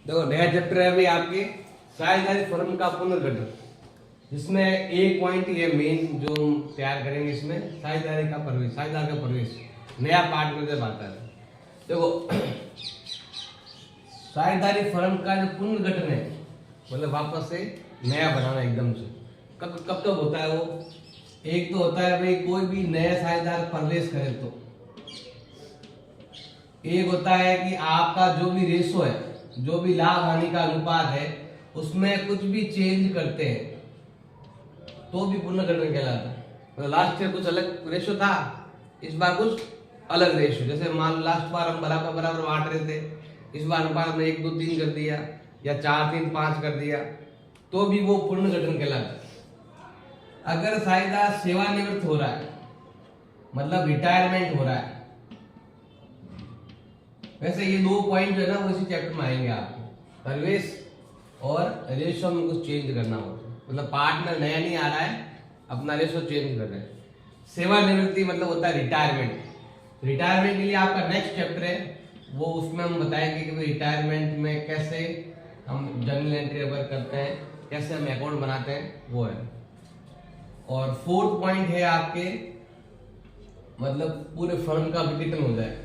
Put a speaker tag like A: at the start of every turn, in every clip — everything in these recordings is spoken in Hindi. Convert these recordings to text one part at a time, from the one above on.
A: देखो नया चैप्टर है अभी आपके साझेदारी फर्म का पुनर्गठन, जिसमें एक पॉइंट ये मेन जो हम तैयार करेंगे इसमें साझेदारी का प्रवेश, साझेदार का प्रवेश नया पार्टनर जब आता है। देखो साझेदारी फर्म का जो पुनर्गठन है मतलब वापस से नया बनाना एकदम से, कब कब तक होता है वो? एक तो होता है भाई कोई भी नया साझेदार प्रवेश करे तो, एक होता है कि आपका जो भी रेशो है, जो भी लाभ हानि का अनुपात है उसमें कुछ भी चेंज करते हैं तो भी पुनर्गठन कहलाता है। मतलब लास्ट ईयर कुछ अलग रेशो था, इस बार कुछ अलग रेशो, जैसे मान लास्ट बार हम बराबर बराबर बांट रहे थे, इस बार अनुपात में 1 2 3 कर दिया या 4 3 5 कर दिया तो भी वो पुनर्गठन कहलाता है। अगर साझेदार सेवानिवृत्त हो रहा है मतलब रिटायरमेंट हो रहा है, वैसे ये 2 पॉइंट जो है ना वो इसी चैप्टर में आएंगे आपको, प्रवेश और रेशो में कुछ चेंज करना होता है, मतलब पार्टनर नया नहीं आ रहा है, अपना रेशो चेंज कर रहे हैं। सेवानिवृत्ति मतलब होता है रिटायरमेंट, रिटायरमेंट के लिए आपका नेक्स्ट चैप्टर है वो, उसमें हम बताएंगे कि रिटायरमेंट में कैसे हम जर्नल एंट्री वर्क करते हैं, कैसे हम अकाउंट बनाते हैं, वो है। और 4th पॉइंट है आपके मतलब पूरे फर्म का विघटन हो जाए,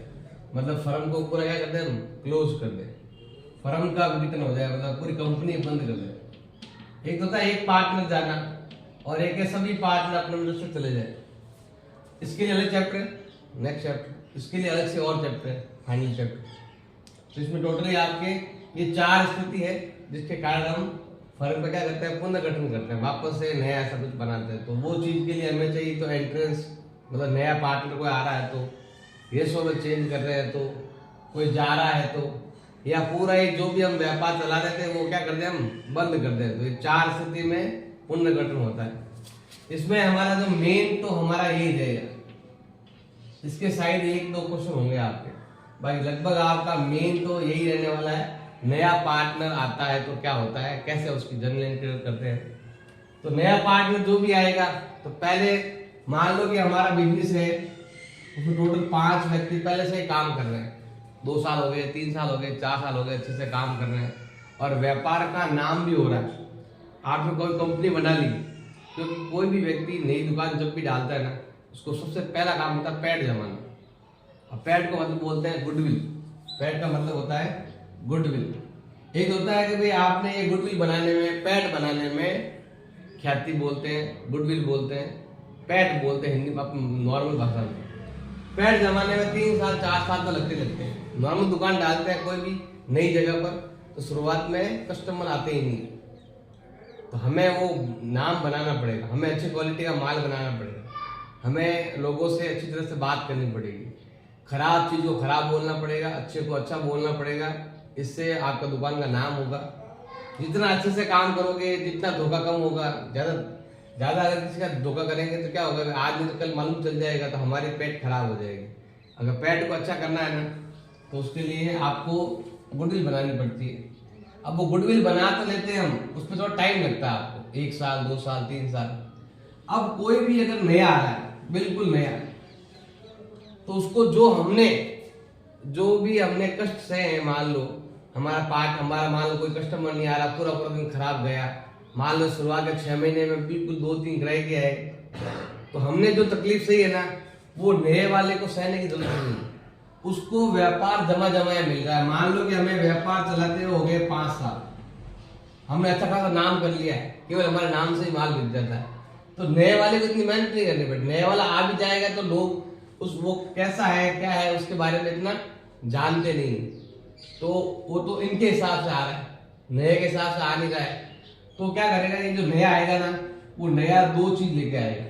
A: मतलब फर्म को पूरा क्या करते हैं हम क्लोज कर दें, फर्म का विघटन हो जाए मतलब पूरी कंपनी बंद कर दे। एक होता है एक पार्टनर जाना और एक है सभी पार्टनर अपने अंदर से चले जाए, इसके लिए अलग चैप्टर है, नेक्स्ट चैप्टर, इसके लिए अलग से और चैप्टर है, फाइनल चैप्टर। तो इसमें टोटली आपके ये 4 स्थिति है जिसके कारण हम फर्म पे क्या करते हैं पुनर्गठन करते हैं, वापस से नया ऐसा कुछ बनाते हैं। तो वो चीज के लिए हमें चाहिए तो एंट्रेंस, मतलब नया पार्टनर कोई आ रहा है तो रेशो में चेंज कर रहे हैं तो, कोई जा रहा है तो, या पूरा ये जो भी हम व्यापार चला रहे थे वो क्या करते हैं हम बंद कर दें, तो ये 4 स्थिति में पुनर्गठन होता है। इसमें हमारा जो मेन तो हमारा यही रहेगा, इसके साइड 1 2 क्वेश्चन होंगे आपके, बाकी लगभग आपका मेन तो यही रहने वाला है। नया पार्टनर आता है तो क्या होता है, कैसे उसकी जर्नल एंट्री करते हैं। तो नया पार्टनर जो भी आएगा तो पहले मान लो कि हमारा बिजनेस है उसमें टोटल 5 व्यक्ति पहले से ही काम कर रहे हैं, 2 साल हो गए, 3 साल हो गए, 4 साल हो गए, अच्छे से काम कर रहे हैं और व्यापार का नाम भी हो रहा है, आपने कोई कंपनी बना ली। क्योंकि कोई भी व्यक्ति नई दुकान जब भी डालता है ना उसको सबसे पहला काम होता है पैड जमाना, और पैड को मतलब बोलते हैं गुडविल, पैड का मतलब होता है गुडविल। एक होता है कि भाई आपने ये गुडविल बनाने में, पैड बनाने में ख्याति बोलते हैं, गुडविल बोलते हैं, पैड बोलते हैं हिंदी में नॉर्मल भाषा में। पैड जमाने में 3 साल 4 साल तो लगते हैं। नॉर्मल दुकान डालते हैं कोई भी नई जगह पर तो शुरुआत में कस्टमर आते ही नहीं, तो हमें वो नाम बनाना पड़ेगा, हमें अच्छी क्वालिटी का माल बनाना पड़ेगा, हमें लोगों से अच्छी तरह से बात करनी पड़ेगी, खराब चीज को खराब बोलना पड़ेगा, अच्छे को अच्छा बोलना पड़ेगा, इससे आपका दुकान का नाम होगा। जितना अच्छे से काम करोगे जितना धोखा कम होगा, ज्यादा अगर किसी का धोखा करेंगे तो क्या होगा, आज नहीं तो कल मालूम चल जाएगा तो हमारी पेट खराब हो जाएगी। अगर पेट को अच्छा करना है ना तो उसके लिए आपको गुडविल बनानी पड़ती है। अब वो गुडविल बना तो लेते हैं हम, उसमें थोड़ा टाइम लगता है आपको, 1 साल 2 साल 3 साल। अब कोई भी अगर नया आ रहा है बिल्कुल नया, तो उसको जो भी हमने कष्ट सहे हैं, मान लो हमारा मान लो कोई कस्टमर नहीं आ रहा, पूरा पूरा दिन खराब गया, मान लो शुरुआत के 6 महीने में बिल्कुल 2 3 ग्राहक गया है, तो हमने जो तकलीफ सही है ना वो नए वाले को सहने की जरूरत नहीं, उसको व्यापार जमा जमाया मिल रहा है। मान लो कि हमें व्यापार चलाते हो गए 5 साल, हमने अच्छा खासा नाम कर लिया है, केवल हमारे नाम से ही माल बिक जाता है, तो नए वाले को इतनी मेहनत नहीं करनी पड़ती। नए वाला आ भी जाएगा तो लोग वो कैसा है क्या है उसके बारे में इतना जानते नहीं, तो वो तो इनके हिसाब से आ रहा है, नए के हिसाब से आ नहीं रहा है। तो क्या करेगा, ये जो नया आएगा ना वो नया 2 चीज लेके आएगा,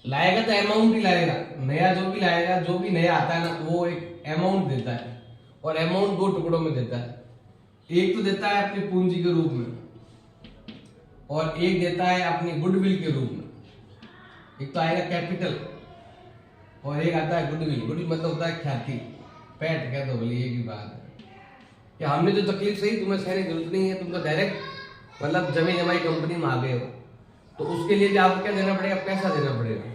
A: लाएगा तो अमाउंट ही लाएगा, नया जो भी लाएगा, जो भी नया आता है ना वो एक अमाउंट देता है, और अमाउंट 2 टुकड़ों में देता है। एक तो देता है अपनी पूंजी के रूप में और एक देता है अपनी गुडविल के रूप में। एक तो आएगा कैपिटल और एक आता है गुडविल। गुडविल मतलब होता है ख्याति, पैट कह दो बोलिए, एक ही बात है कि हमने जो तकलीफ सही तुम्हें सहने की जरूरत नहीं है, तुम तो डायरेक्ट मतलब जमी जमाई कंपनी में आ गए हो, तो उसके लिए भी आपको क्या देना पड़ेगा, पैसा देना पड़ेगा।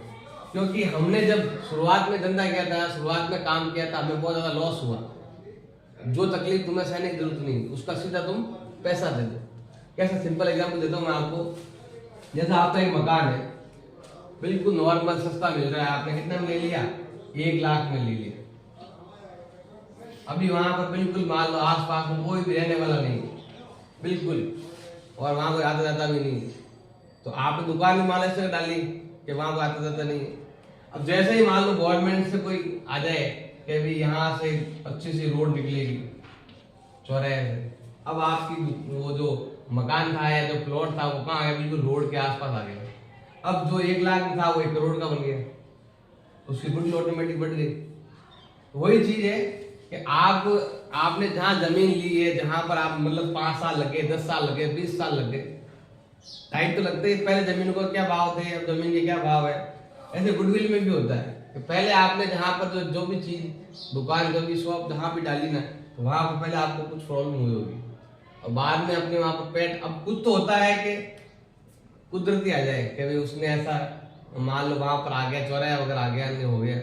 A: क्योंकि हमने जब शुरुआत में धंधा किया था, शुरुआत में काम किया था, हमें बहुत ज्यादा लॉस हुआ, जो तकलीफ तुम्हें सहने की जरूरत नहीं, उसका सीधा तुम पैसा दे दो। कैसा सिंपल एग्जांपल देता हूँ मैं आपको। जैसा आपका एक मकान है, बिल्कुल नॉर्मल सस्ता मिल रहा है, आपने कितने में ले लिया, 1 लाख में ले लिया। अभी वहां पर बिल्कुल मान लो आस पास में कोई भी रहने वाला नहीं, बिल्कुल, और वहां कोई आता जाता भी नहीं, तो आपने दुकान में माल ऐसे डाली कि वहां कोई आता जाता नहीं। अब जैसे ही मान लो गवर्नमेंट से कोई आ जाए कि भाई यहाँ से अच्छी सी रोड निकलेगी चौराहे से, अब आपकी वो जो मकान था या जो प्लॉट था वो कहाँ गया, बिल्कुल रोड के आसपास आ गया। अब जो 1 लाख में था वो 1 करोड़ का बन गया, उसकी गुड ऑटोमेटिक बढ़ गई। वही चीज है कि आपने जहाँ जमीन ली है, जहां पर आप मतलब 5 साल लगे, 10 साल लगे, 20 साल लगे, टाइम तो लगते ही। पहले जमीन को क्या भाव थे, अब जमीन के क्या भाव है। ऐसे गुडविल में भी होता है कि पहले आपने जहां पर जो भी चीज, दुकान, जो भी शॉप जहां भी डाली ना, तो वहां पर पहले आपको कुछ प्रॉब्लम हुई होगी, और बाद में अपने वहां पर पेट। अब कुछ तो होता है कि कुदरती आ जाए कि भाई उसने ऐसा मान लो वहां पर आ गया, चौराहा वगैरह आ गया, नहीं हो गया,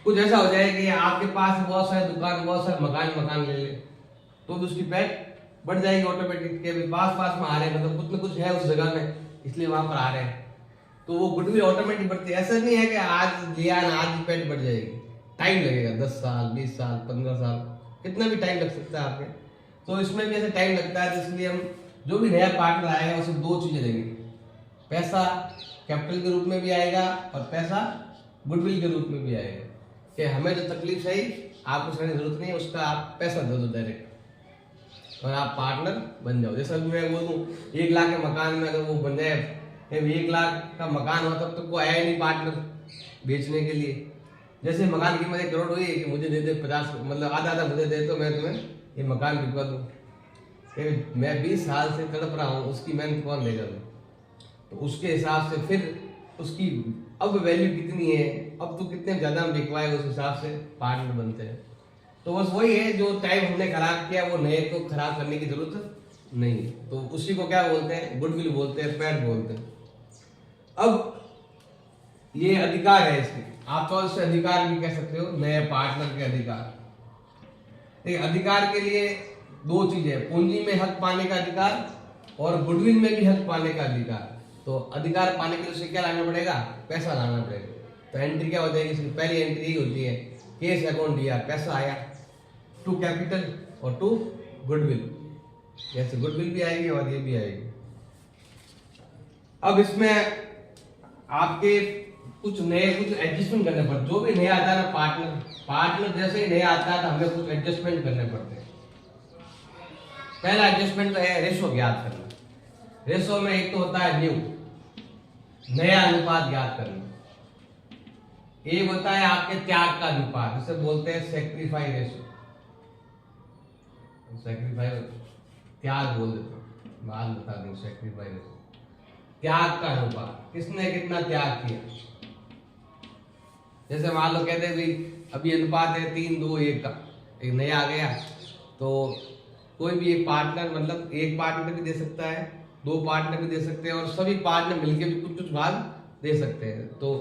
A: कुछ ऐसा हो जाए कि आपके पास बहुत सारे दुकान, बहुत सारे मकान ले ले, तो भी उसकी पेट बढ़ जाएगी ऑटोमेटिक के पास में आ रहे हैं, मतलब कुछ ना कुछ है उस जगह में, इसलिए वहां पर आ रहे हैं, तो वो गुडविल ऑटोमेटिक बढ़ती है। ऐसा नहीं है कि आज लिया ना आज पेट बढ़ जाएगी, टाइम लगेगा, 10 साल, 20 साल, 15 साल, कितना भी टाइम लग सकता है आपके। तो इसमें भी ऐसा टाइम लगता है, इसलिए हम जो भी नया पार्टनर आएगा उसे 2 चीजें देंगे, पैसा कैपिटल के रूप में भी आएगा और पैसा गुडविल के रूप में भी आएगा, कि हमें जो तकलीफ सही आपको सहने की जरूरत नहीं है, उसका आप पैसा दे दो डायरेक्ट और आप पार्टनर बन जाओ। जैसा मैं बोलूँ 1 लाख के मकान में अगर वो बन जाए, 1 लाख का मकान हुआ तब तो कोई आया ही नहीं पार्टनर बेचने के लिए। जैसे मकान की कीमत 1 करोड़ हुई कि मुझे दे दे 50, मतलब आधा मुझे दे तो मैं तुम्हें ये मकान बिकवा दूँ, मैं 20 साल से तड़प रहा हूँ, उसकी मेहनत कौन देगा। तो उसके हिसाब से फिर उसकी अब वैल्यू कितनी है, अब तो कितने ज्यादा हम बिकवाए, उस हिसाब से पार्टनर बनते हैं। तो बस वही है, जो टाइम हमने खराब किया वो नए को खराब करने की जरूरत नहीं, तो उसी को क्या बोलते हैं, गुडविल बोलते हैं, पैट बोलते हैं। अब ये अधिकार है इसके, आप तो इससे अधिकार भी कह सकते हो, नए पार्टनर के अधिकार। अधिकार के लिए 2 चीजें, पूंजी में हक पाने का अधिकार और गुडविल में भी हक पाने का अधिकार। तो अधिकार पाने के लिए उसे क्या लाना पड़ेगा, पैसा लाना पड़ेगा। तो एंट्री क्या हो जाएगी, इसकी पहली एंट्री ही होती है, केस अकाउंट दिया, पैसा आया, टू कैपिटल और टू गुडविल, जैसे गुडविल भी आएगी और ये भी आएगी। अब इसमें आपके कुछ एडजस्टमेंट करने पड़ते, जो भी नया आता है ना पार्टनर जैसे ही नया आता है तो हमें कुछ एडजस्टमेंट करने पड़ते हैं। पहला एडजस्टमेंट तो है रेशो ज्ञात करना। रेशो में एक तो होता है न्यू, नया अनुपात ज्ञात करना, एक होता है आपके त्याग का अनुपात, जिसे बोलते हैं सैक्रिफाइस रेशो। सैक्रिफाइस त्याग बोल देता हूं, बाद बता दूं। सैक्रिफाइस रेशो त्याग का अनुपात, किसने कितना त्याग किया। जैसे मान लो कहते हैं भाई अभी अनुपात है 3:2:1 का, एक नया आ गया तो कोई भी एक पार्टनर, मतलब एक पार्टनर भी दे सकता है, 2 पार्टनर भी दे सकते हैं, और सभी पार्टनर मिलकर भी कुछ भाग दे सकते हैं। तो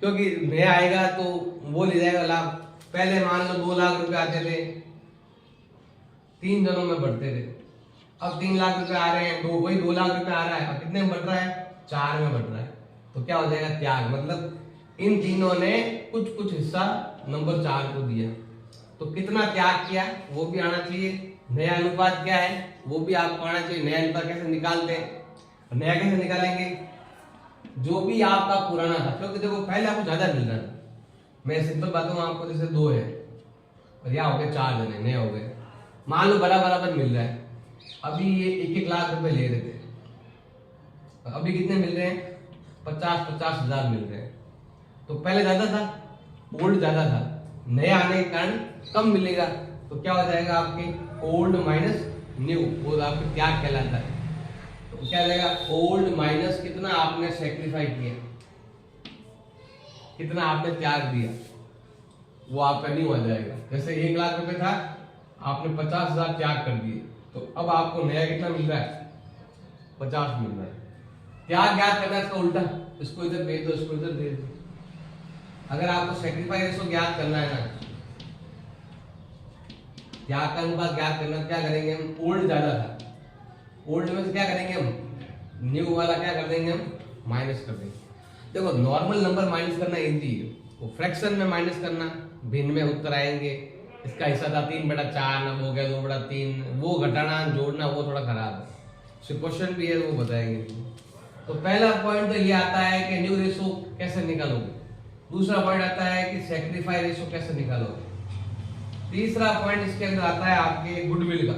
A: क्योंकि नया आएगा तो वो ले जाएगा लाभ। पहले मान लो 2 लाख रुपए आते थे, 3 जनों में बढ़ते थे, अब 3 लाख रुपए आ रहे हैं, वही 2 लाख रुपए आ रहा है, अब कितने में बढ़ रहा है, 4 में बढ़ रहा है। तो क्या हो जाएगा, त्याग, मतलब इन तीनों ने कुछ हिस्सा नंबर 4 को दिया, तो कितना त्याग किया वो भी आना चाहिए। नया अनुपात क्या है वो भी आपको आना चाहिए। नया अनुपात कैसे निकालते हैं, नया कैसे निकालेंगे, जो भी आपका पुराना था, क्योंकि देखो पहले आपको ज्यादा मिल रहा था, मैं सिंपल बताऊं आपको, जैसे 2 है और यहाँ हो गए 4 जने नए हो गए, मान लो बराबर मिल रहा है। अभी ये 1-1 लाख रुपए ले रहे थे, अभी कितने मिल रहे हैं, 50-50 हजार मिल रहे हैं। तो पहले ज्यादा था, ओल्ड ज्यादा था, नया आने के कारण कम मिलेगा, तो क्या हो जाएगा आपके ओल्ड माइनस न्यू, वो आपके त्याग कहलाता है। तो क्या जाएगा, ओल्ड माइनस कितना आपने सेक्रीफाई किया, कितना आपने त्याग दिया, वो आपका न्यू आ जाएगा। जैसे 1 लाख रुपए था, आपने 50,000 त्याग कर दिए, तो अब आपको नया कितना मिल रहा है, 50 मिल रहा है। त्याग ज्ञात करना है इसका उल्टा, इसको इधर भेज दो, इसको इधर भेज दो। अगर आपको सेक्रीफाइस रेशो ज्ञात करना है ना, त्याग का अनुपात ज्ञात करना, क्या करेंगे हम, ओल्ड ज्यादा था, ओल्ड में से क्या करेंगे हम, न्यू वाला क्या कर देंगे हम, माइनस कर देंगे। देखो नॉर्मल नंबर माइनस करना इजी है, वो फ्रैक्शन में माइनस करना, भिन्न में उत्तर आएंगे। इसका हिस्सा था 3/4, अब हो गया 2/3, वो घटाना जोड़ना वो थोड़ा खराब है, क्वेश्चन भी है वो बताएंगे। तो पहला पॉइंट तो ये आता है कि न्यू रेशो कैसे निकालोगे, दूसरा पॉइंट आता है कि सैक्रिफाई रेशो कैसे निकालोगे, तीसरा पॉइंट इसके अंदर आता है आपके गुडविल का।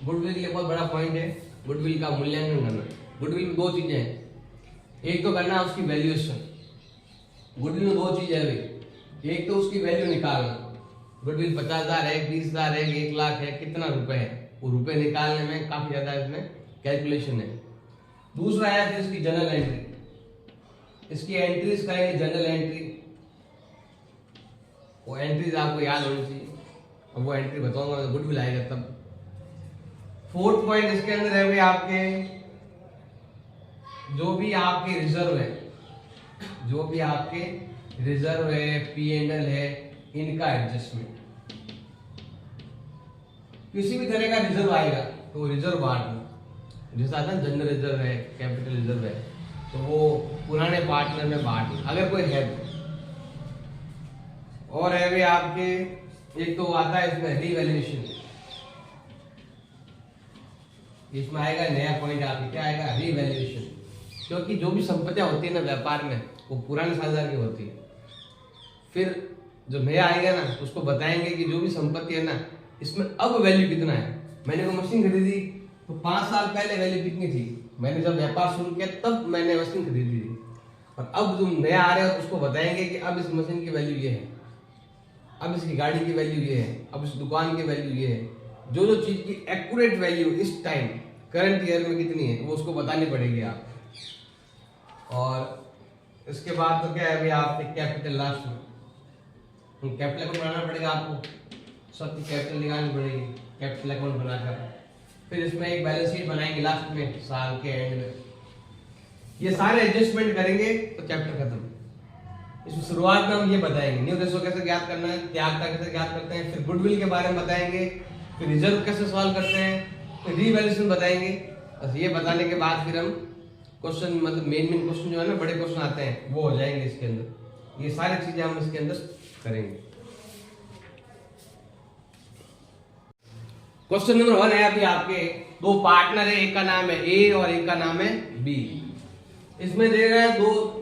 A: गुडविल के लिए बहुत बड़ा पॉइंट है, गुडविल का मूल्यांकन करना। गुडविल में दो चीजें हैं, एक तो करना उसकी वैल्यूएशन, गुडविल में दो चीजें है, एक तो उसकी वैल्यू निकालना, गुडविल 50,000 है, 20,000 है, 1,00,000 है, कितना रुपए है, वो रुपए निकालने में काफी ज्यादा इसमें कैलकुलेशन है। दूसरा है फिर इसकी जनरल एंट्री, इसकी एंट्रीज करेंगे जनरल एंट्री, वो एंट्रीज आपको याद होनी चाहिए, अब वो एंट्री बताऊंगा गुडविल आएगा तब। फोर्थ पॉइंट इसके अंदर है भाई आपके जो भी आपके रिजर्व है, जो भी आपके रिजर्व है, P&L है, इनका एडजस्टमेंट। किसी भी तरह का रिजर्व आएगा तो रिजर्व बांटना, जैसा था जनरल रिजर्व है, कैपिटल रिजर्व है, तो वो पुराने पार्टनर में बांटना अगर कोई है। और है भी आपके एक तो आता है इसमें रीवैल्यूएशन, इसमें आएगा नया पॉइंट आपके क्या आएगा, रीवैल्यूएशन। क्योंकि जो भी संपत्तियां होती है ना व्यापार में वो पुराने साझेदार की होती है, फिर जो नया आएगा ना उसको बताएंगे कि जो भी संपत्ति है ना इसमें अब वैल्यू कितना है। मैंने वो मशीन खरीदी तो 5 साल पहले वैल्यू कितनी थी, मैंने जब व्यापार शुरू किया तब मैंने मशीन खरीदी थी, और अब जो नया आ रहा है उसको बताएंगे कि अब इस मशीन की वैल्यू ये है, अब इसकी गाड़ी की वैल्यू ये है, अब इस दुकान की वैल्यू ये है। जो जो चीज की एक्यूरेट वैल्यू इस टाइम करंट ईयर में कितनी है वो उसको बतानी पड़ेगी आप। और इसके बाद तो क्या है भाई आपके कैपिटल, लास्ट में कैपिटल अकाउंट बनाना पड़ेगा आपको, सबकी कैपिटल निकालनी पड़ेगी कैपिटल अकाउंट बनाकर, फिर इसमें एक बैलेंस शीट बनाएंगे लास्ट में साल के एंड में। ये सारे एडजस्टमेंट करेंगे तो चैप्टर खत्म। इसमें शुरुआत में हम ये बताएंगे न्यू रेशो कैसे ज्ञात करना है, त्याग का कैसे ज्ञात करते हैं, फिर गुडविल के बारे में बताएंगे, फिर रिजर्व कैसे सॉल्व करते हैं, फिर रीवैल्यूएशन बताएंगे। बस ये बताने के बाद फिर हम क्वेश्चन मतलब मेन क्वेश्चन जो है ना बड़े क्वेश्चन आते हैं वो हो जाएंगे इसके अंदर। ये सारी चीजें हम इसके अंदर करेंगे। क्वेश्चन नंबर 1 है अभी आपके, दो पार्टनर है, एक का नाम है ए और एक का नाम है बी। इसमें दे रहे हैं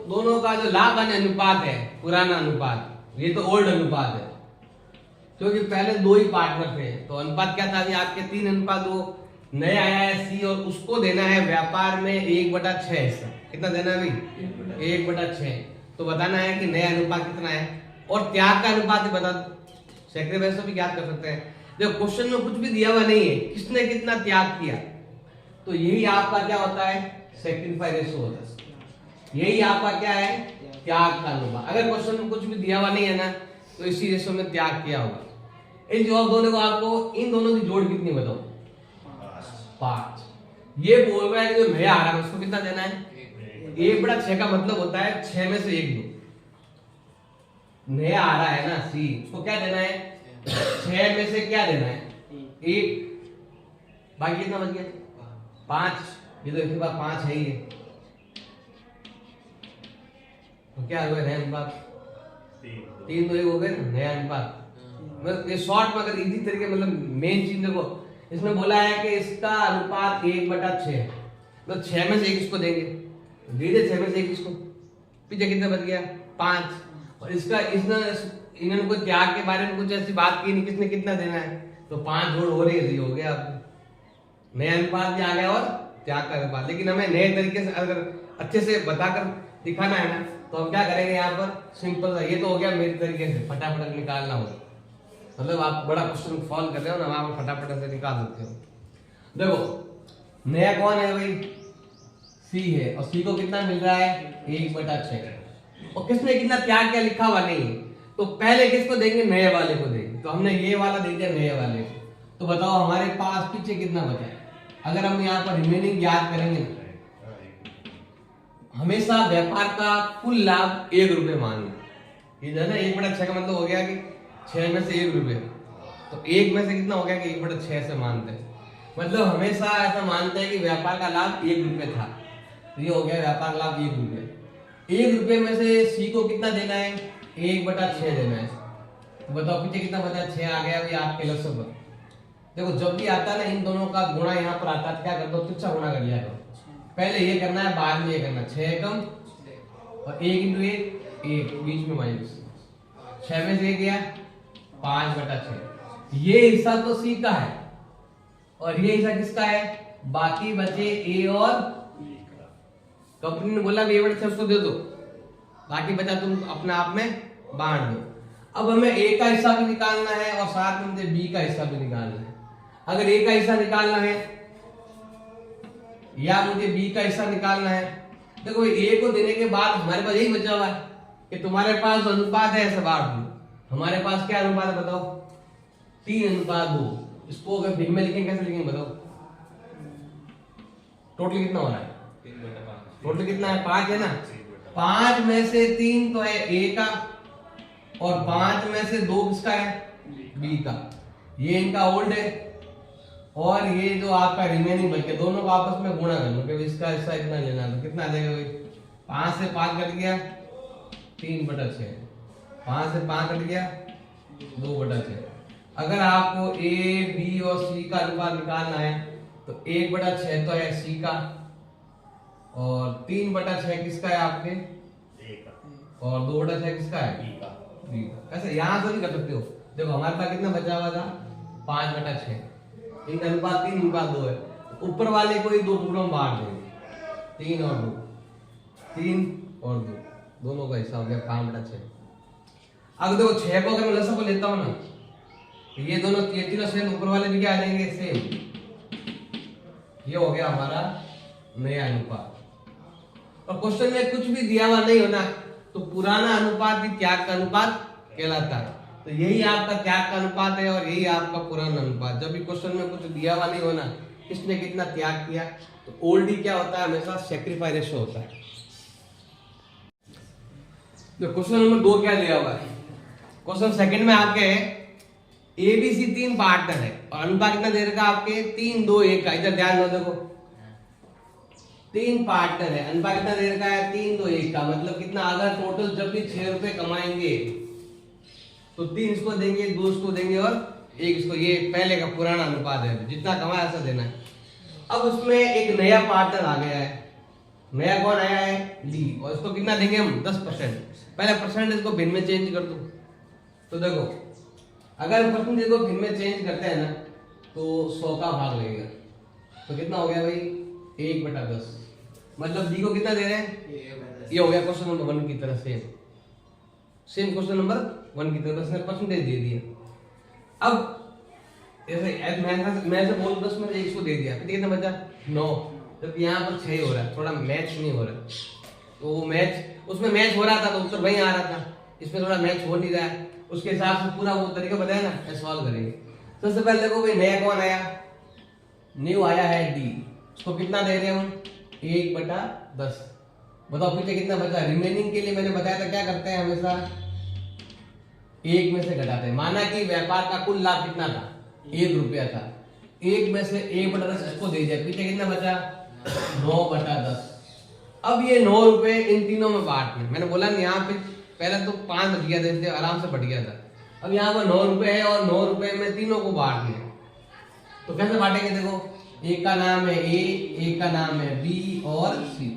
A: दोनों का जो लाभ हानि अनुपात है, पुराना अनुपात, ये तो ओल्ड अनुपात है क्योंकि पहले दो ही पार्टनर थे, तो अनुपात क्या था अभी आपके 3:2। नया आया है सी और उसको देना है व्यापार में 1/6 हिस्सा। कितना देना है भाई, 1/6। तो बताना है कि नया अनुपात कितना है, और त्याग का अनुपात ही बता दो, सैक्रिफाइस भी ज्ञात कर सकते हैं। जब क्वेश्चन में कुछ भी दिया हुआ नहीं है किसने कितना त्याग किया, तो यही आपका क्या होता है, सैक्रिफाइस रेशो होता है, यही आपका क्या है, त्याग का अनुपात। अगर क्वेश्चन में कुछ भी दिया हुआ नहीं है ना तो इसी रेशो में त्याग किया होगा। इन जवाब दोनों को आपको इन दोनों की जोड़ कितनी बताओ, 5। ये बोल रहा है कि जो नया आ रहा है उसको कितना देना है, 1/6 का मतलब होता है 6 में से 1 दो। नया आ रहा है ना सी, उसको क्या देना है, 6 में से क्या देना है, 1, बाकी कितना बच गया 5। ये तो इसके बाद 5 है ही है, तो क्या हुआ नया अनुपात 3 2 हो गए ना नया अनुपात। मतलब ये शॉर्ट में अगर इजी तरीके मतलब मेन चीज देखो, इसमें बोला है कि इसका अनुपात 1/6 है, मतलब 6 में से 1 इसको देंगे, दीजिए 6 में से 1 इसको, पीछे कितना बच गया 5। और इसका इन्होंने कोई त्याग के बारे में कुछ ऐसी बात की नहीं, किसने कितना देना है, तो 5 जोड़ हो रही है, हो गया आपको नया अनुपात भी आ गया और त्याग का अनुपात। लेकिन हमें नए तरीके से अगर अच्छे से बताकर दिखाना है ना तो हम क्या करेंगे, यहाँ पर सिंपल, ये तो हो गया मेरे तरीके से फटाफट निकालना हो, मतलब आप बड़ा क्वेश्चन सॉल्व कर रहे हो ना, आप फटाफट से निकाल सकते हो। देखो नया कौन है भाई, सी है, और सी को कितना मिल रहा है 1/6, और किसने कितना त्याग किया लिखा हुआ नहीं है, तो पहले किसको देंगे, नए वाले को देंगे। तो हमने ये वाला दे दिया नए वाले को, तो बताओ हमारे पास पीछे कितना बचा है। अगर हम यहाँ पर रिमेनिंग याद करेंगे ना, हमेशा व्यापार का कुल लाभ 1 रुपये मानना, ये जो है ना 1/6 का मतलब हो गया कि 6 में से 1 रुपये, तो 1 में से कितना हो गया कि 1/6 से मानते हैं। मतलब हमेशा ऐसा मानते हैं कि व्यापार का लाभ 1 रुपये था, तो ये हो गया व्यापार लाभ 1 रुपये। 1 रुपये में से सी को कितना देना है, 1/6 देना है। तो बताओ पीछे कितना बचा, 6 आ गया। भैया आपके लक्ष्य पर देखो, जब भी आता है ना इन दोनों का गुणा यहाँ पर आता है, क्या करते हो, तुच्छा गुणा कर लिया करो। पहले ये करना है, बाद में ये करना। 6 एकम और 1 × 1 बीच में माइनस 6 में से गया 5/6। ये हिस्सा तो सी का है और ये हिस्सा किसका है, बाकी बचे ए और कंपनी ने बोला 1/6 उसको दे दो, बाकी बचा तुम अपने आप में बांट दो। अब हमें ए का हिस्सा भी निकालना है और साथ में मुझे बी का हिस्सा भी निकालना है। अगर ए का हिस्सा निकालना है या मुझे बी का हिस्सा निकालना है, देखो ए को देने के बाद हमारे पास यही बचा हुआ है कि तुम्हारे पास जो अनुपात है ऐसे बांट दो। हमारे पास क्या अनुपात है बताओ, 3:2। इसको अगर भिन्न में लिखेंगे कैसे लिखेंगे बताओ, टोटल कितना हो रहा है, टोटल कितना है, 5 है ना। 5 में से 3 तो है ए का और 5 में से 2 किसका है, बी का। ये इनका ओल्ड है और ये जो आपका रिमेनिंग बच गया, दोनों को आपस में गुणा कर लो कि इसका हिस्सा इतना लेना, तो कितना आ जाएगा भाई, 5 से 5 कट गया 3/6, 5 से 5 कट गया 2/6। अगर आपको ए बी और सी का अनुपात निकालना है तो 1/6 तो है सी का और 3/6 किसका है आपके ए का और 2/6 किसका है बी का। ऐसे यहां से नहीं कर सकते हो। देखो हमारे पास कितना बचा हुआ था, 5/6, इनका अनुपात 3:2 है। ऊपर वाले को ही 2 टुकड़ों में बांट देंगे, 3 और 2, 3 और 2, दोनों का हिस्सा हो गया 5/6। अब देखो 6 को अगर मैं लसा को लेता हूं ना, तो ये दोनों तीनों सेम, ऊपर वाले भी क्या आ जाएंगे सेम। ये हो गया हमारा नया अनुपात। और क्वेश्चन में कुछ भी दिया हुआ नहीं होना तो पुराना अनुपात भी त्याग का अनुपात कहलाता है। तो यही आपका त्याग का अनुपात है और यही आपका पुराना अनुपात। जब भी क्वेश्चन में कुछ दिया हुआ नहीं होना, किसने कितना त्याग किया, तो ओल्ड ही क्या होता है, हमेशा सैक्रिफाइस रेशियो होता है। तो क्वेश्चन नंबर 2 क्या दिया हुआ है, क्वेश्चन सेकंड में आपके ए बी सी 3 पार्टनर है और अनुपात कितना दे रखा आपके 3, 2, 1 का। इधर ध्यान दो, देखो 3 पार्टनर है, अनुपात कितना दे रखा है 3, 2, 1 का। मतलब कितना, अगर टोटल जब भी 6 रुपए कमाएंगे तो 3 इसको देंगे, 2 इसको देंगे और 1 इसको। ये पहले का पुराना अनुपात है, जितना कमाया ऐसा देना है। अब उसमें एक नया पार्टनर आ गया है, नया कौन आया है, डी, और इसको कितना देंगे हम 10%। पहले परसेंटेज को भिन्न में चेंज कर दो। तो देखो अगर परसेंटेज को भिन्न में चेंज करते हैं ना तो 100 का भाग लगेगा, तो कितना हो गया भाई 1/10। मतलब डी को कितना दे रहे हैं, ये हो गया क्वेश्चन नंबर 1 की तरह सेम क्वेश्चन नंबर 1 की तरह से परसेंटेज दे दिया। अब ऐसे मैं से बोल 10 में से 1 को दे दिया, फिर कितना बचा 9, जबकि यहाँ पर 6 हो रहा है, थोड़ा मैच नहीं हो रहा। तो वो मैच, उसमें मैच हो रहा था तो उत्तर वहीं आ रहा था, इसमें थोड़ा मैच हो नहीं रहा है। उसके हिसाब से पूरा वो तरीका बताया ना, सॉल्व करेंगे। सबसे पहले देखो भाई नया कौन आया, न्यू आया है डी, उसको कितना दे रहे हैं हम 1/10। बताओ पीछे कितना बचा। रिमेनिंग के लिए मैंने बताया था क्या करते हैं, हमेशा 1 में से घटाते हैं। माना कि व्यापार का कुल लाभ कितना था 1 रुपया था, 1 में से 1/10 इसको दे दिया, पीछे कितना बचा 9/10। अब ये 9 रुपए इन तीनों में बांटने, मैंने बोला ना यहाँ पे पहले तो 5 बच गया था, इसलिए आराम से बढ़ गया था। अब यहाँ पर 9 रुपए है और 9 रुपए में तीनों को बांटने, तो कैसे बांटेंगे। देखो एक का नाम है ए, एक का नाम है बी और सी।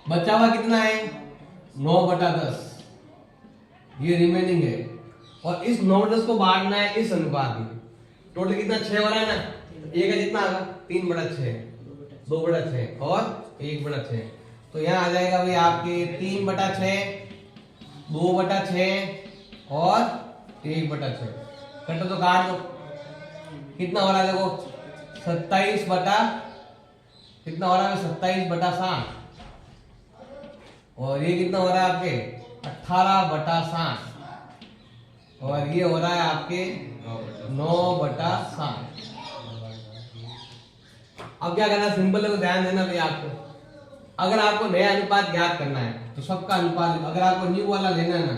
A: बचा हुआ कितना है 9/10, ये रिमेनिंग है। और इस 9/10 को बांटना है इस अनुपात में। टोटल कितना 6 हो रहा है ना, ए का जितना आगा 3/6, 2/6 और 1/6। तो यहाँ आ जाएगा भाई आपके 3/6, 2/6 और 1/6। कटो तो काट दो, कितना हो रहा है देखो 27 बटा, कितना हो रहा है 27/60 और ये कितना हो रहा है आपके 18/60 और ये हो रहा है आपके 9/60। अब क्या करना, सिंपल है, ध्यान देना भाई आपको। अगर आपको नया अनुपात ज्ञात करना है तो सबका अनुपात, अगर आपको न्यू वाला लेना है ना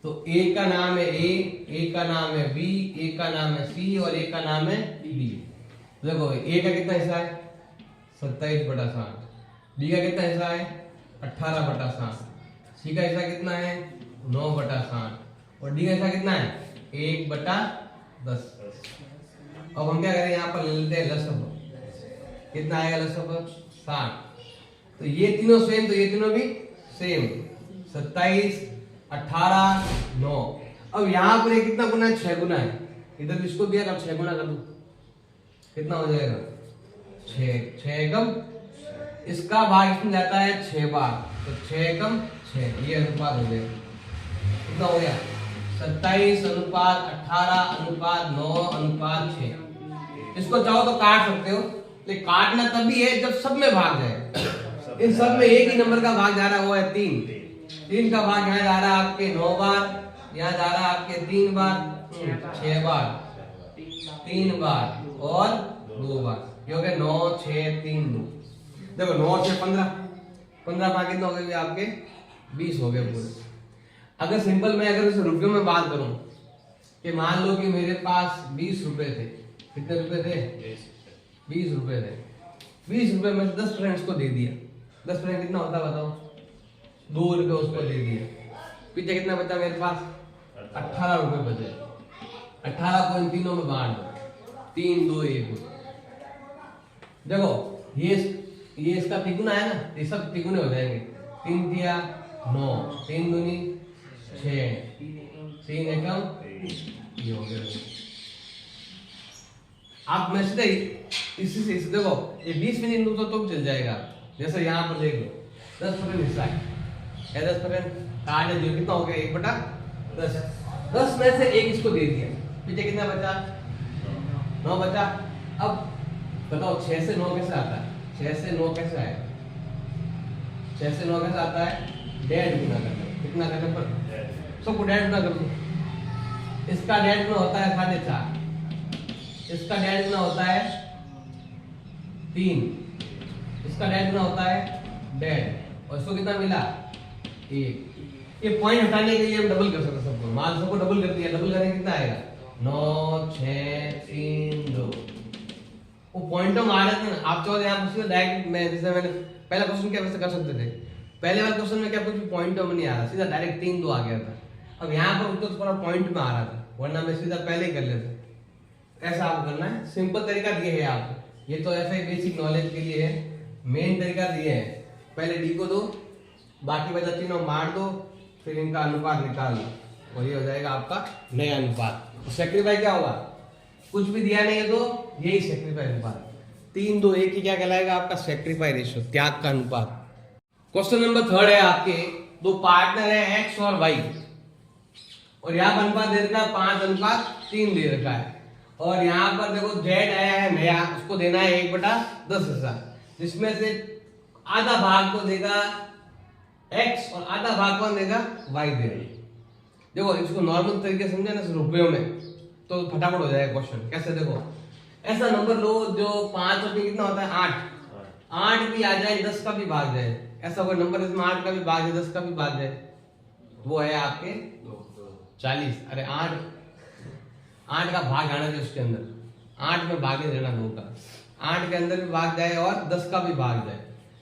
A: तो ए का नाम है ए का नाम है बी, ए का नाम है सी और ए का नाम है डी। देखो ए का कितना हिस्सा है 27/60, डी का कितना हिस्सा है 18/60, सी का हिस्सा कितना है 9/60 और डी का हिस्सा कितना है 1/10। अब हम क्या करें, यहाँ पर ले लेते हैं लसब। कितना आएगा लसब 60। तो ये तीनों सेम, तो ये तीनों भी सेम 27, 18, 9। अब यहाँ पर कितना गुना है 6 गुना है, इधर भी इसको दिया, अब 6 गुना कर दो, कितना हो जाएगा 6, 6 एकम, इसका भाग इसमें जाता है 6 बार, तो 6 एकम 6, ये अनुपात हो जाएगा। कितना हो गया 27:18:9:6। इसको चाहो तो काट सकते हो, लेकिन काटना तभी है जब सब में भाग जाए। इन सब में एक ही नंबर का भाग जा रहा है, वो है 3 का भाग यहाँ जा रहा है आपके 9 बार, यहाँ जा रहा है आपके 3 बार, 6 बार, 3 बार और 2 बार, ये हो गया 9, 6, 3, 2। देखो 9 से 15 भाग कितना हो गए आपके 20 हो गए पूरे। अगर सिंपल मैं अगर इस रुपयों में बात करूं कि मान लो कि मेरे पास 20 रुपए थे, कितने रुपए थे 20 रुपए थे, 20 रुपए में 10% को दे दिया, 10% कितना होता है बताओ 2 रुपए उसको दे दिया, पीछे कितना बचा मेरे पास 18 रुपए बचे। 18 को इन तीनों में बांट दो, 3, 2, 1। देखो ये इसका तिगुना है ना, ये सब तिगुने हो जाएंगे। 3 दिया 9, 3 दूनी 6, 3 एकम, ये हो गया। आप मैं सीधे इसी से देखो ये 20 मिनट तो चल जाएगा। जैसे यहाँ पर देख लो 10% हिस्सा है, 10% काट जो कितना हो गया 1/10, 10 में से 1 इसको दे दिया, पीछे कितना बचा 9 बचा। अब बताओ 6 से 9 कैसे आता है, 6 से 9 कैसे आएगा, 6 से 9 कैसे आता है 1.5 गुना करना, कितना करने पर सबको 1.5 गुना कर दो। इसका 1.5 गुना होता है 4.5, इसका 1.5 गुना होता है 3, इसका 1.5 गुना होता है 1.5 और इसको कितना मिला 1। ये पॉइंट हटाने के लिए हम डबल कर सकते हैं सबको, मान सबको डबल कर दिया, डबल करने कितना आएगा 9, 6, 3, 2। वो पॉइंट हम आ रहे थे ना, आप चाहो यहाँ पूछिए डायरेक्ट, मैं जैसे मैंने पहला क्वेश्चन क्या वैसे कर सकते थे, पहले वाले क्वेश्चन में क्या कुछ पॉइंट में नहीं आ रहा, सीधा डायरेक्ट 3, 2 आ गया था। अब यहाँ पर उत्तर थोड़ा पॉइंट में आ रहा था, वरना मैं सीधा पहले ही कर लेता। ऐसा आपको करना है, सिंपल तरीका दिए है आपको, ये तो ऐसा ही बेसिक नॉलेज के लिए है, मेन तरीका दिए है। पहले डी को दो, बाकी बचा तीनों मार दो, फिर इनका अनुपात निकाल लो और ये हो जाएगा आपका नया अनुपात। सेक्रीफाई क्या होगा, कुछ भी दिया नहीं है तो यही सेक्रीफाई अनुपात, 3, 2, 1 ही क्या कहलाएगा आपका सेक्रीफाई रेशियो, त्याग का अनुपात। क्वेश्चन नंबर 3 है आपके, दो पार्टनर है एक्स और वाई और यहाँ पर अनुपात दे रखा है 5:3 दे रखा है, और यहाँ पर देखो जेड आया है नया, उसको देना है 1/10 हिस्सा, जिसमें से आधा भाग को देगा एक्स और आधा भाग को देगा वाई दे रही। देखो इसको नॉर्मल तरीके समझे ना रुपयों में तो फटाफट हो जाएगा क्वेश्चन। कैसे, देखो ऐसा नंबर लो जो 5 और कितना होता है 8 भी आ जाए 10 का भी भाग जाए, ऐसा कोई नंबर इसमें 8 का भी भाग जाए 10 का भी भाग जाए, वो है आपके 40। अरे 8 का भाग आना चाहिए उसके अंदर, 8 में भागे देना 2 का, 8 के अंदर भी भाग जाए और 10 का भी भाग जाए,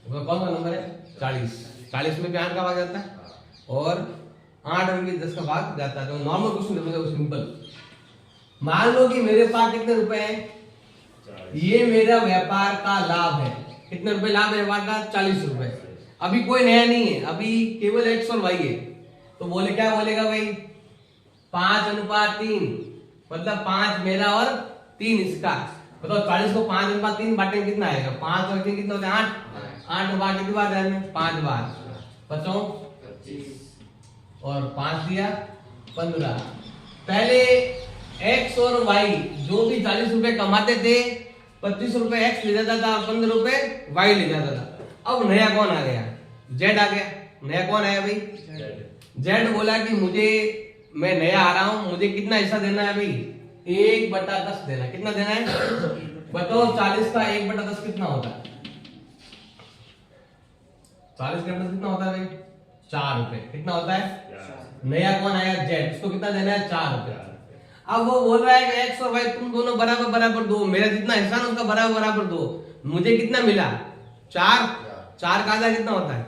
A: तो कौन सा नंबर है 40। 40 में भी 8 का भाग जाता है और 8 में भी 10 का भाग जाता है। तो नॉर्मल क्वेश्चन सिंपल, मान लो कि मेरे पास कितने रुपए हैं, ये मेरा व्यापार का लाभ है, कितने रुपए लाभ है व्यापार का 40 रुपए। अभी कोई नया नहीं है, अभी केवल एक्स और वाई है, तो बोले क्या बोलेगा भाई 5:3, मतलब 5 मेरा और 3 इसका। बताओ 40 को 5:3 बांटेंगे कितना आएगा, 5 और 3 कितना होता है 8 बार कितनी बार जाएंगे 5 बार, बचो 25 और 5 दिया 15। पहले एक्स और वाई जो भी 40 रुपए कमाते थे 25 रुपए एक्स ले जाता था, 15 रुपए वाई ले जाता था। अब नया कौन आ गया, जेड आ गया। नया कौन आया भाई, जेड बोला कि मुझे, मैं नया आ रहा हूं, मुझे कितना हिस्सा देना है भाई 1/10 देना। कितना देना है बताओ, 40 का 1/10 कितना होता है, 40 का 1/10 कितना होता है भाई 4 रुपए। कितना होता है नया कौन आया जेड, उसको कितना देना है 4 रुपए। अब वो बोल रहा है कि एक्स और वाई तुम दोनों बराबर बराबर दो, मेरा जितना हिस्सा है उसका बराबर बराबर दो, मुझे कितना मिला 4, 4 का आधा कितना होता है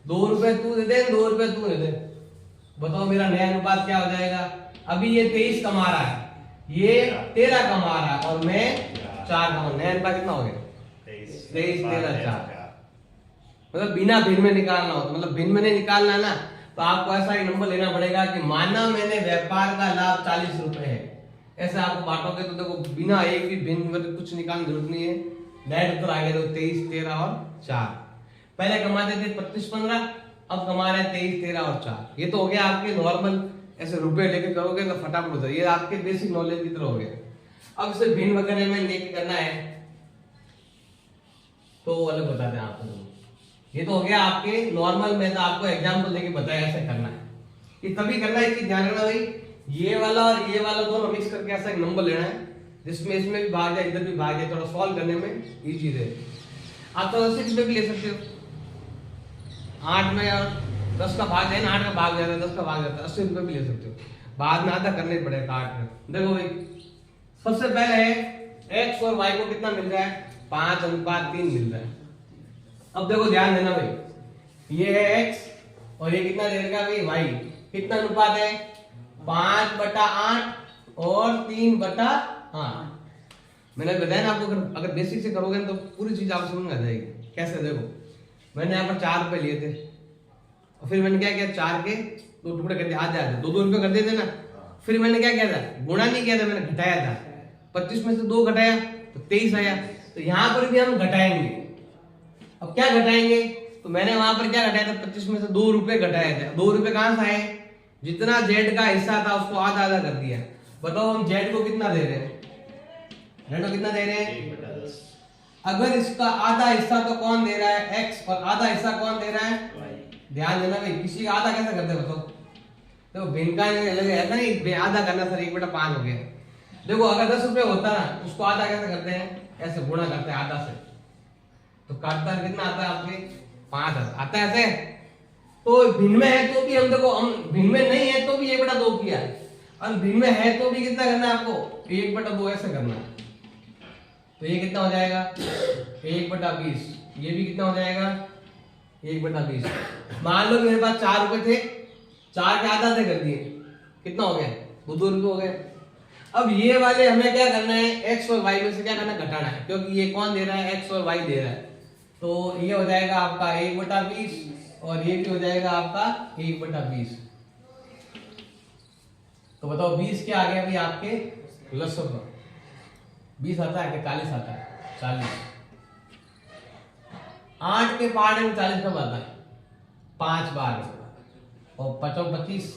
A: 2 रुपए तू दे दे 2 रुपए तू दे दे, बताओ मेरा नया अनुपात क्या हो जाएगा। अभी ये 23 कमा रहा है, ये 13 कमा रहा है और मैं 4 कमा, नया अनुपात कितना हो गया 23 13 4। मतलब बिना भिन्न में निकालना हो, मतलब भिन्न में नहीं निकालना है ना, तो आपको ऐसा एक नंबर लेना पड़ेगा कि माना मैंने व्यापार का लाभ 40 रुपए है, ऐसे आपको बांटोगे तो देखो बिना एक भी भिन्न मतलब कुछ निकालने की जरूरत नहीं है, डायरेक्ट उत्तर आ गया। 23 13 और 4। पहले कमाते थे 25 15, अब कमा रहे हैं 23 13 और 4। ये तो हो गया आपके नॉर्मल ऐसे रुपए लेके करोगे तो फटाफट हो जाए, ये आपके बेसिक नॉलेज की तरह हो गया। अब इसे भिन्न वगैरह में लेके करना है तो अलग बताते हैं आपको। ये तो हो गया आपके नॉर्मल में, तो आपको एग्जांपल देके बताया ऐसे करना है, ये तभी करना है कि ध्यान रखना भाई ये वाला और ये वाला दोनों मिक्स करके ऐसा एक नंबर लेना है जिसमें इसमें भी भाग जाए इधर भी भाग जाए, थोड़ा सॉल्व करने में इजी रहे। आप तो 80 रुपए भी ले सकते हो, 8 में और 10 का भाग जाए ना, 8 का भाग जाता है 10 का भाग जाता है, 80 रुपए भी ले सकते हो, बाद में आधा करने पड़ेगा काट कर। देखो भाई सबसे पहले है एक्स और वाई को कितना मिल रहा है 5:3 मिल रहा है। अब देखो ध्यान देना भाई, ये है एक्स और ये कितना दे देगा भाई वाई, कितना अनुपात है 5/8 और 3/8। मैंने बताया ना आपको, अगर बेसिक से करोगे तो पूरी चीज आपको समझ में आ जाएगी। कैसे देखो मैंने यहाँ पर 4 रुपए लिए थे और फिर मैंने क्या किया 4 के 2 टुकड़े कर दिए, आधे आधे 2 रुपए कर दिए थे ना। फिर मैंने क्या किया था गुणा नहीं किया था, मैंने घटाया था, 25 में से 2 घटाया तो 23 आया। तो यहाँ पर भी हम घटाएंगे। अब क्या घटाएंगे, तो मैंने वहां पर क्या घटाया था 25 में से 2 रुपए घटाए थे। 2 रुपए कहां से आए, जितना जेड का हिस्सा था उसको आधा आधा कर दिया। बताओ हम जेड को कितना दे रहे हैं, जेड को कितना दे रहे हैं, अगर इसका आधा हिस्सा तो कौन दे रहा है एक्स और आधा हिस्सा कौन दे रहा है ध्यान देना भाई, किसी का आधा कैसे करते हैं बताओ, तो भिन्न का ऐसा नहीं आधा करना सर 1/5 हो गया। देखो अगर 10 रुपए होता ना उसको आधा कैसे करते हैं, ऐसे गुणा करते हैं आधा से, तो काटता कितना आता है आपके 5 आता है ऐसे। तो भिन्न में है तो भी हम देखो, हम भिन्न में नहीं है तो भी 1/2 किया है, और भिन्न में है तो भी कितना करना है आपको 1/2 ऐसे करना है। तो ये कितना हो जाएगा 1/20, ये भी कितना हो जाएगा 1/20। मान लो मेरे पास 4 रुपए थे, 4 के आधा से कर दिए, कितना हो गया 2 रुपए हो गए। अब ये वाले हमें क्या करना है एक्स और वाई में से क्या करना है घटाना है, क्योंकि ये कौन दे रहा है एक्स और वाई दे रहा है। तो ये हो जाएगा आपका 1/20 और ये भी हो जाएगा आपका 1/20। तो बताओ 20 क्या आ गया भाई आपके लसों पर, 20 आता है कि 40 आता है 40। 8 के पार्ट में 40 कब आता है 5 बार और 25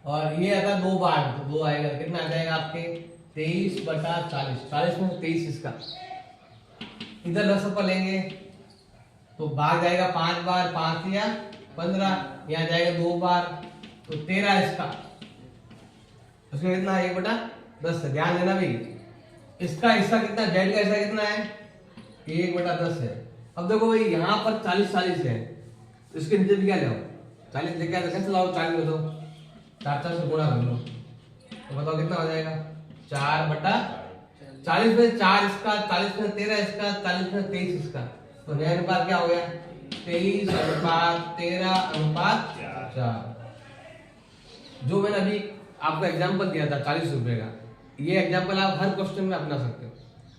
A: और ये आता है 2 बार, तो 2 आएगा कितना आ जाएगा आपके 23/40। 40 में 23 इसका, इधर 10 पर लेंगे तो भाग जाएगा 5 बार, 5 या 15, यहाँ जाएगा 2 बार तो 13 इसका, उसमें कितना 1/10 है। ध्यान देना भाई इसका हिस्सा कितना, जेड का हिस्सा कितना है 1/10 है। अब देखो भाई यहाँ पर 40 है तो इसके नीचे भी क्या लाओ 40 लेके आते कैसे लाओ 40 में, तो 4 से गुणा कर लो तो बताओ कितना हो जाएगा 4/40 में 4 इसका, 40 में 13 इसका, 40 में 23 इसका, तो नया अनुपात क्या हो गया 23/13/4। जो मैंने अभी आपको एग्जांपल दिया था 40 रुपए का, ये एग्जांपल आप हर क्वेश्चन में अपना सकते हो।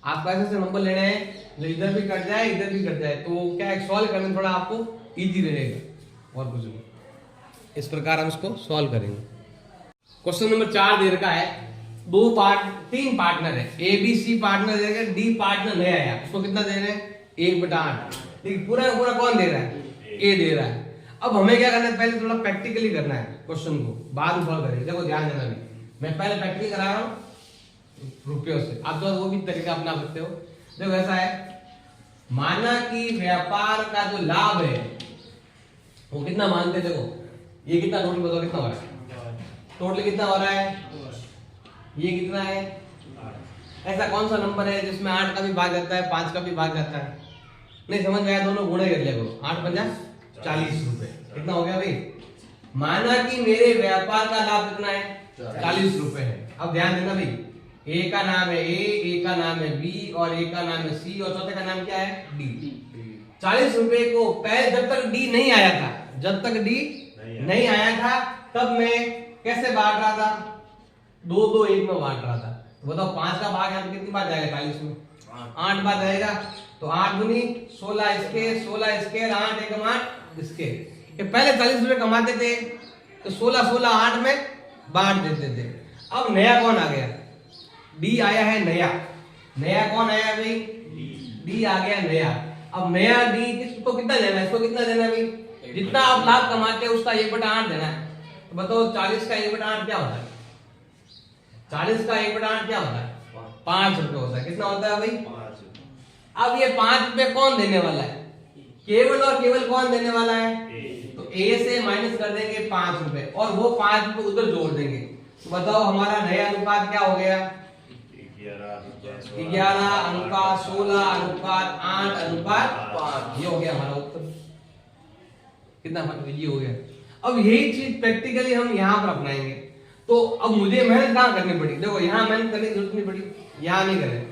A: आपको ऐसे नंबर लेने हैं जो इधर भी कट जाए इधर भी कट जाए, तो क्या सॉल्व करने में थोड़ा आपको इजी रहेगा और कुछ नहीं। इस प्रकार हम इसको सॉल्व करेंगे। क्वेश्चन नंबर 4 दे रखा है, 3 पार्टनर है, ए बी सी पार्टनर दे रहे, डी पार्टनर नया है, उसको कितना दे रहे हैं 1/8। ठीक पूरा पूरा कौन दे रहा है ए दे रहा है। अब हमें क्या करना है पहले थोड़ा प्रैक्टिकली करना है क्वेश्चन को, बाद में सॉल्व करेंगे। देखो ध्यान देना, मैं पहले प्रैक्टिकली करा रहा हूँ रुपयों से, आप तो वो भी तरीका अपना सकते हो। देखो ऐसा है, माना कि व्यापार का जो लाभ है वो कितना मानते हैं, देखो ये कितना टोटल बताओ कितना हो रहा है, टोटल कितना हो रहा है, ये कितना है, ऐसा कौन सा नंबर है जिसमें 8 का भी भाग जाता है 5 का भी भाग जाता है। नहीं समझ में आया दोनों गुणा कर लिया करो, 8 × 50 40 रुपए। कितना हो गया भाई? माना कि मेरे व्यापार का लाभ कितना है? 40 रुपए है। अब ध्यान देना भाई, ए का नाम है ए का नाम है बी और ए का नाम है सी और चौथे का नाम क्या है? डी। 40 रुपए को पहले जब तक डी नहीं आया था, जब तक डी नहीं आया था तब मैं कैसे बांट रहा था? 2 2 1 में बांट रहा था। तो बताओ 5 का भाग यहाँ पे कितनी बार जाएगा? 40 में 8 बार जाएगा। तो 8 दूनी 16 इसके 8 एकम 8 इसके। ये पहले 40 रुपए कमाते थे तो 16 8 में बांट देते थे। अब नया कौन आ गया? डी आया है नया। नया कौन आया भाई? डी आ गया नया। अब नया डी किसको कितना देना है? इसको कितना देना है भाई? जितना आप लाभ कमाते हैं उसका 1/8 देना है। तो बताओ 40 का 1/8 क्या होता है? 40 का 1/8 क्या होता है? 5 रुपए होता है। कितना होता है भाई? 5 रुपए। अब ये 5 रुपए कौन देने वाला है? केवल और केवल कौन देने वाला है? तो ए से माइनस कर देंगे 5 रुपए और वो 5 रुपए उधर जोड़ देंगे। तो बताओ हमारा नया अनुपात क्या हो गया? 11 अनुपात 16 अनुपात 8 अनुपात 5। ये हो गया हमारा उत्तर। कितना ये हो गया। अब यही चीज प्रैक्टिकली हम यहाँ पर अपनाएंगे। तो अब मुझे मेहनत कहाँ करनी पड़ी? देखो यहाँ मेहनत करने की जरूरत नहीं पड़ी, यहाँ नहीं करें।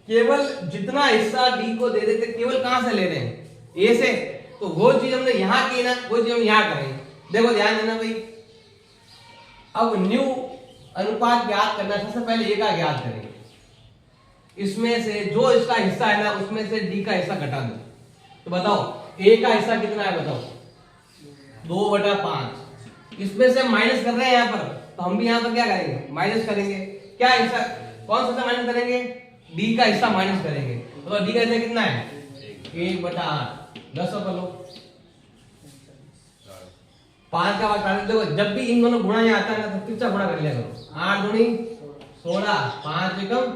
A: केवल जितना हिस्सा डी को दे देते, केवल कहां से ले रहे हैं? ए से। तो वो चीज हमने यहाँ की ना, वो चीज हम यहाँ करेंगे। देखो ध्यान देना भाई, अब न्यू अनुपात ज्ञात करना, सबसे पहले ए का ज्ञात करेंगे। इसमें से जो इसका हिस्सा है ना, उसमें से डी का हिस्सा घटा दो। तो बताओ ए का हिस्सा कितना है? बताओ 2/5। इसमें से माइनस कर रहे हैं यहाँ पर, तो हम भी यहाँ पर क्या करेंगे? माइनस करेंगे। क्या हिस्सा कौन सा माइनस करेंगे? डी का हिस्सा माइनस करेंगे। तो डी का हिस्सा कितना है? 1/8। 10 कर लो। 5 का भाग देखो, जब भी इन दोनों गुणा यहाँ आता है ना तो कितना गुणा कर लिया करो। 8 दूनी 16 5 एकम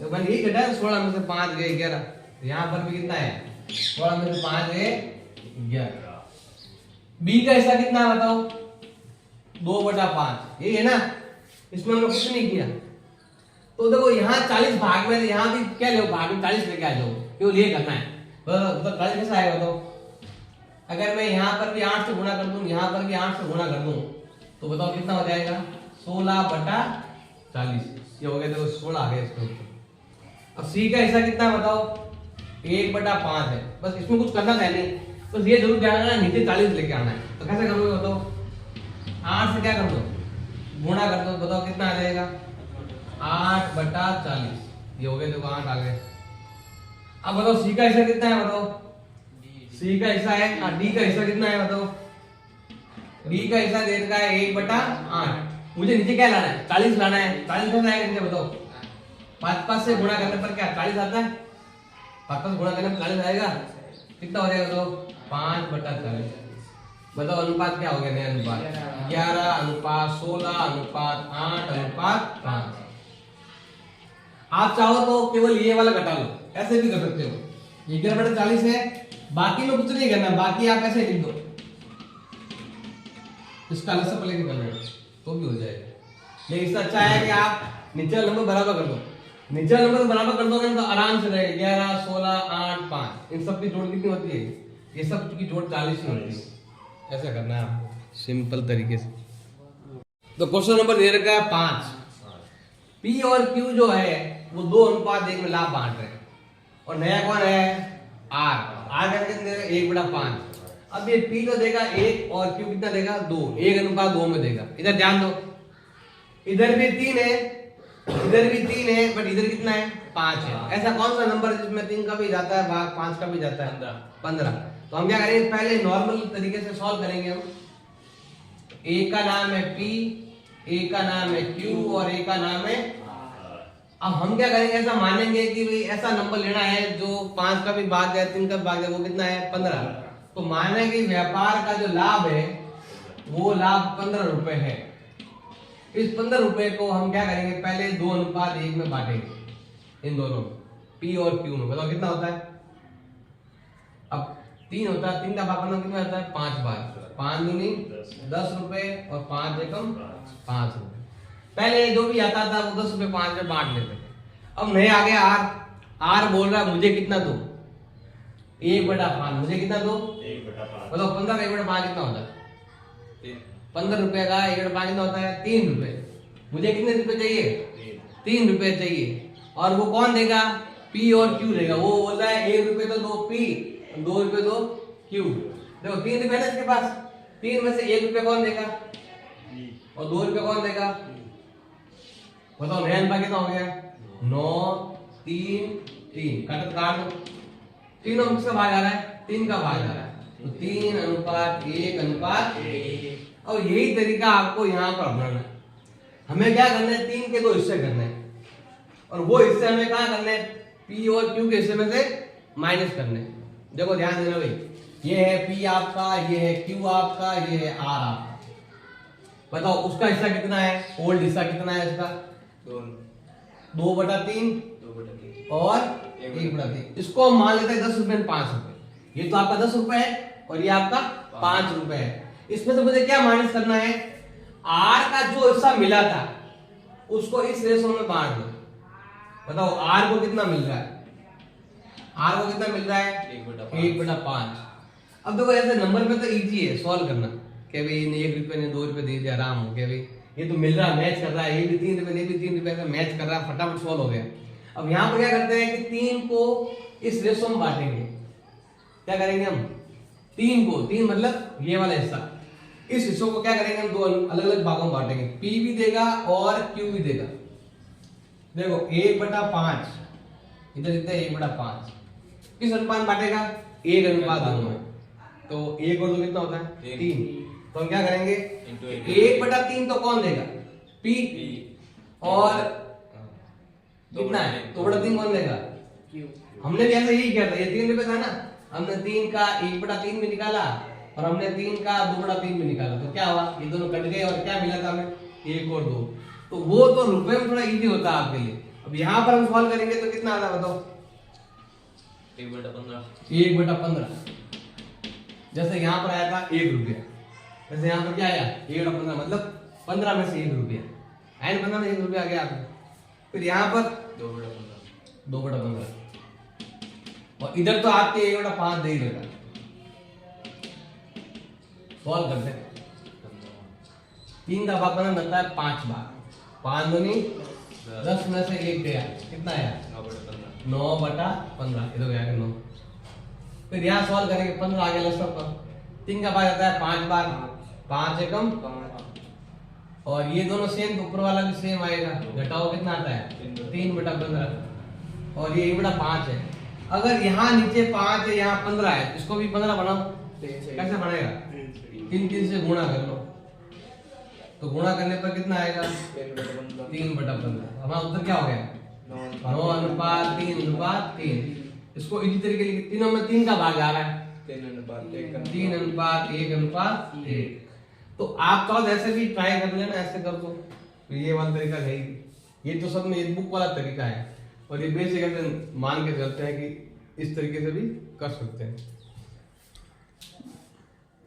A: तो बन यही घटा है। 16 में से 5 गए 11। यहाँ पर भी कितना है? 16 में से 5 गए 11। बी का हिस्सा कितना है बताओ? 2/5। यही है ना, इसमें हमने कुछ नहीं किया। तो देखो यहाँ 40 भाग में, यहाँ भी क्या लो? भाग में 40 लेके आ जाओ, क्यों ये करना है? तो 40 कैसा आएगा बताओ? अगर मैं यहाँ पर भी 8 से गुणा कर दूं, यहाँ पर भी 8 से गुणा कर दूं, तो बताओ कितना हो जाएगा? 16/40। ये हो गया। देखो 16 आ गया इसके ऊपर। अब सी का हिस्सा कितना है बताओ? 1/5 है। बस इसमें कुछ करना है नहीं, बस ये जरूर ध्यान रखना नीचे 40 लेके आना है। तो कैसे करोगे बताओ? 8 से क्या कर दो? गुणा कर दो। बताओ कितना आ जाएगा? 8/40। ये हो गया। देखो 8 आ गए। अब बताओ सी का हिस्सा कितना है बताओ? सी का हिस्सा है, डी का हिस्सा कितना है बताओ? डी का हिस्सा दे रखा है 1/8। मुझे नीचे क्या लाना है? 40 लाना है। 40 कैसे आएगा नीचे बताओ? 5 से गुणा करने पर क्या 40 आता है? 5 से गुणा करने पर 40 आएगा। कितना हो जाएगा बताओ? 5/40। बताओ अनुपात क्या हो गया? नया अनुपात 11 अनुपात 16 अनुपात 8 अनुपात 5। आप चाहो तो केवल ये वाला घटा लो, ऐसे भी कर सकते हो। 11/40 है, बाकी में कुछ नहीं करना, बाकी आप ऐसे लिख दो। इसका अलग से पहले करना है तो भी हो जाएगा। लेकिन इससे अच्छा है कि आप नीचे नंबर बराबर कर दो। नीचे नंबर बराबर कर दोगे तो आराम से रहेगा। 11 16 8 5 इन सब की जोड़ कितनी होती है? ये सब की जोड़ 40 ही होती है। ऐसा करना है आपको सिंपल तरीके से। तो क्वेश्चन नंबर दे रखा है 5। पी और क्यू जो है वो 2:1 में लाभ बांट रहे हैं और नया कौन है? आर। आर का कितना देगा? 1/5। अब ये पी तो देगा 1 और क्यू कितना देगा? 2। 1:2 में देगा। इधर ध्यान दो, इधर भी 3 है, इधर भी 3 है, बट इधर कितना है? 5 है। ऐसा कौन सा नंबर जिसमें 3 का भी जाता है भाग, 5 का भी जाता है? 15। तो हम क्या करेंगे? पहले नॉर्मल तरीके से सॉल्व करेंगे हम। ए का नाम है पी, ए का नाम है क्यू और ए का नाम है। अब हम क्या करेंगे? ऐसा मानेंगे कि भाई ऐसा नंबर लेना है जो 5 का भी भाग है 3 का भी भाग है, वो कितना है? 15। तो माने कि व्यापार का जो लाभ है वो लाभ 15 रुपए है। इस 15 रुपए को हम क्या करेंगे? पहले 2:1 में बांटेंगे इन दोनों पी और क्यू में। बताओ कितना होता है? अब 3 होता है, 3 का भाग करना कितना होता है? 5 बार। 5 दूनी 10 रुपए और 5 एकम 5 रुपए। पहले जो भी आता था वो 10 रुपए 5 में बांट लेते थे। अब नया आ गया आर। आर बोल रहा है मुझे कितना दो? 1/5। मुझे कितना दो?
B: 1/5।
A: बताओ 15 का 1/5 कितना होता है? 15 रुपए का 1/5 कितना होता है? 3 रुपए। मुझे कितने रुपए चाहिए? 3 रुपए चाहिए। और वो कौन देगा? पी और क्यू देगा। वो बोल रहा है 1 रुपए तो दो पी, 2 रुपए दो क्यू। देखो 3 रुपए ना इसके पास, 3 में से 1 रुपए कौन देगा और 2 रुपए कौन देगा? बताओ नया अनुपात कितना हो गया? 9 3 3। काट दो। तीनों किसका भाग आ रहा है? 3 का भाग आ रहा है। तो 3:1:1। और यही तरीका आपको यहाँ पर अपनाना है। हमें क्या करना है? 3 के 2 हिस्से करने हैं और वो हिस्से हमें कहाँ करने हैं? पी और क्यू के हिस्से में से माइनस करने हैं। देखो ध्यान देना भाई, ये है पी आपका, ये है क्यू आपका, ये है आर आपका। बताओ उसका हिस्सा कितना है? ओल्ड हिस्सा कितना है इसका? 2/3 और 1/3। इसको हम मान लेते हैं 10 रुपए में 5 रुपए। ये तो आपका 10 रुपए है और ये आपका 5 रुपए है। इसमें से मुझे क्या माइनस करना है? आर का जो हिस्सा मिला था उसको इस रेशो में बांट दो। बताओ आर को कितना मिल रहा है? आर को कितना मिल रहा है? 1/5। अब देखो ऐसे नंबर में तो इजी है सॉल्व करना कि भाई 1 रुपए ने 2 रुपए दे दिया, आराम हो गया भाई, ये तो मिल रहा है, मैच कर रहा है, ये भी 3 रुपए, ये भी 3 रुपए का मैच कर रहा है, फटाफट सॉल्व हो गया। अब यहाँ पर क्या करते हैं कि 3 को इस रेशो में बांटेंगे। क्या करेंगे हम? 3 को, 3 मतलब ये वाला हिस्सा, इस हिस्सों को क्या करेंगे हम? 2 अलग अलग भागों में बांटेंगे। पी भी देगा और क्यू भी देगा। देखो 1/5 इधर इतना 1/5 किस अनुपात बांटेगा? 1:2 में। तो 1 और 2 कितना होता है? 3। तो हम क्या करेंगे? 1/3 तो कौन देगा? पी। और कितना है? 2/3 कौन देगा? हमने भी ऐसा यही किया था। ये 3 रुपए था ना, हमने 3 का 1/3 भी निकाला और हमने 3 का 2/3 भी निकाला। तो क्या हुआ? ये दोनों कट गए और क्या मिला था हमें? 1 और 2। तो वो तो रुपए में थोड़ा इजी होता है आपके लिए। अब यहाँ पर हम सॉल्व करेंगे तो कितना आता है बताओ? 1/15। जैसे यहाँ पर आया था 1 रुपया, वैसे यहाँ पर क्या आया? 1/15, मतलब 15 में से 1 रुपया। आया 15 में 1 रुपया आ गया आपको। फिर यहाँ पर 2/15 और इधर तो आपके 1/5 दे ही देगा। सॉल्व करते हैं। 3 का भाग बनता है 5 बार। 5 दूनी 10 में से 1 गया, कितना आया? 9/15। इधर गया 9। फिर यहाँ सॉल्व करेंगे, 15 आ गया लास्ट पर। 3 का भाग आता है 5 बार। 5 एकम 5 और ये दोनों सेम, तो ऊपर वाला भी सेम आएगा। घटाओ कितना आता है? 3/15 और ये 1/5 है। अगर यहाँ नीचे 5 है, यहाँ 15 है, इसको भी 15 बनाओ। कैसे बनेगा? 3 से गुणा कर लो। तो गुणा करने पर कितना आएगा? 3/15। हमारा उत्तर क्या हो गया? 9:3:3। इसको इसी तरीके से तीनों में 3 का भाग आ रहा है, 3:1:1। तो आप चाहो ऐसे भी ट्राई कर लेना, ऐसे कर दो। तो ये वाला तरीका है, ये तो सब में एक बुक वाला तरीका है और ये बेसिक ऐसे मान के चलते हैं कि इस तरीके से भी कर सकते हैं।